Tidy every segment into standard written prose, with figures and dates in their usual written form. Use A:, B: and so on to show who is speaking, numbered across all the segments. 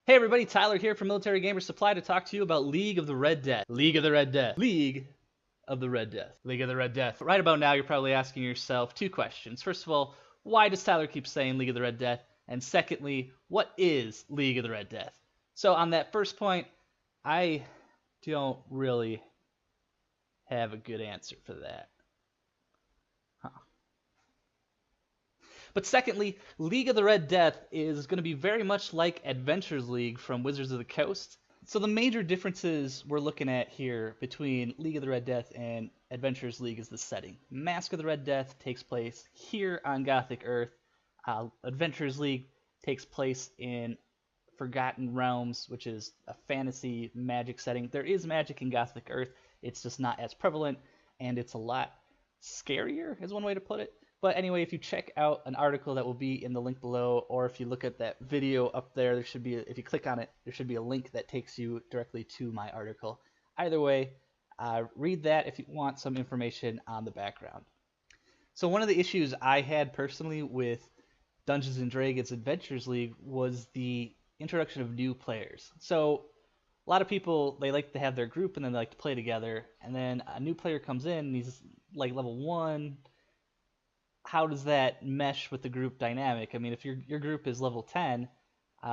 A: Hey everybody, Tyler here from Military Gamer Supply to talk to you about League of the Red Death. League of the Red Death. League of the Red Death. League of the Red Death. Right about now, you're probably asking yourself two questions. First of all, why does Tyler keep saying League of the Red Death? And secondly, what is League of the Red Death? So on that first point, I don't really have a good answer for that. But secondly, League of the Red Death is going to be very much like Adventures League from Wizards of the Coast. So the major differences we're looking at here between League of the Red Death and Adventures League is the setting. Mask of the Red Death takes place here on Gothic Earth. Adventures League takes place in Forgotten Realms, which is a fantasy magic setting. There is magic in Gothic Earth. It's just not as prevalent, and it's a lot scarier, is one way to put it. But anyway, if you check out an article that will be in the link below, or if you look at that video up there, there should be, if you click on it, there should be a link that takes you directly to my article. Either way, read that if you want some information on the background. So one of the issues I had personally with Dungeons & Dragons Adventures League was the introduction of new players. So a lot of people, they like to have their group and then they like to play together, and then a new player comes in and he's like level 1. How does that mesh with the group dynamic? I mean, if your group is level 10,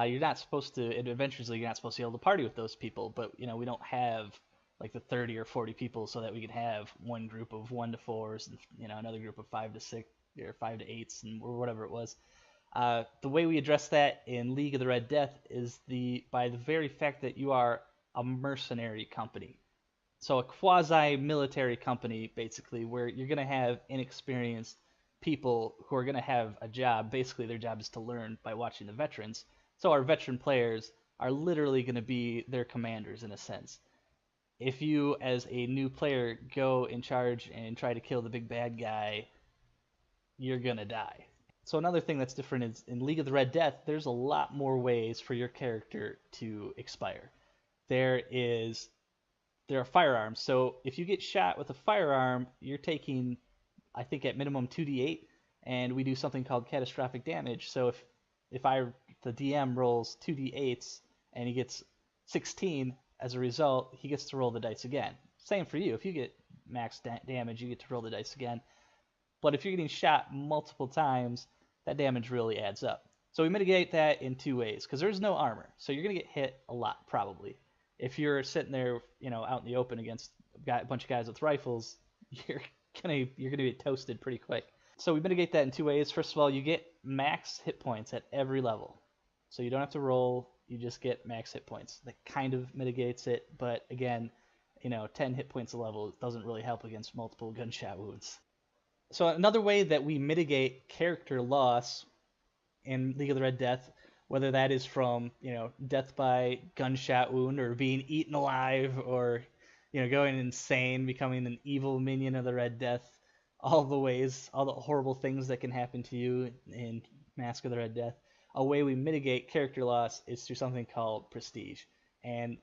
A: you're not supposed to, in Adventures League, you're not supposed to be able to party with those people, but, you know, we don't have like the 30 or 40 people so that we can have one group of 1 to 4s and, you know, another group of 5 to 6 or 5 to 8s and or whatever it was. The way we address that in League of the Red Death is by the very fact that you are a mercenary company. So a quasi-military company, basically, where you're going to have inexperienced people who are going to have a job. Basically, their job is to learn by watching the veterans. So our veteran players are literally going to be their commanders in a sense. If you, as a new player, go in charge and try to kill the big bad guy, you're going to die. So another thing that's different is in League of the Red Death, there's a lot more ways for your character to expire. There are firearms. So if you get shot with a firearm, you're taking, I think, at minimum 2d8, and we do something called catastrophic damage. So if the DM rolls 2d8s and he gets 16 as a result, he gets to roll the dice again. Same for you. If you get max damage, you get to roll the dice again. But if you're getting shot multiple times, that damage really adds up. So we mitigate that in two ways, because there's no armor. So you're going to get hit a lot, probably. If you're sitting there, you know, out in the open against a bunch of guys with rifles, you're gonna get toasted pretty quick. So we mitigate that in two ways. First of all, you get max hit points at every level. So you don't have to roll, you just get max hit points. That kind of mitigates it, but again, you know, 10 hit points a level doesn't really help against multiple gunshot wounds. So another way that we mitigate character loss in League of the Red Death, whether that is from, you know, death by gunshot wound or being eaten alive or, you know, going insane, becoming an evil minion of the Red Death, all the horrible things that can happen to you in Mask of the Red Death. A way we mitigate character loss is through something called prestige. And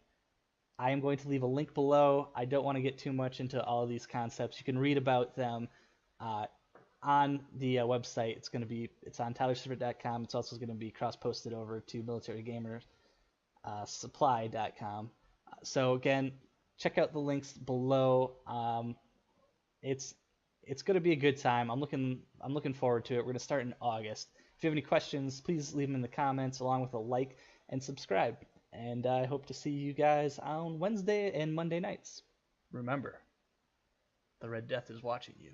A: I am going to leave a link below. I don't want to get too much into all of these concepts. You can read about them on the website. It's on tylersifrit.com. It's also going to be cross-posted over to militarygamersupply.com. So again, check out the links below. It's going to be a good time. I'm looking forward to it. We're going to start in August. If you have any questions, please leave them in the comments along with a like and subscribe. And I hope to see you guys on Wednesday and Monday nights. Remember, the Red Death is watching you.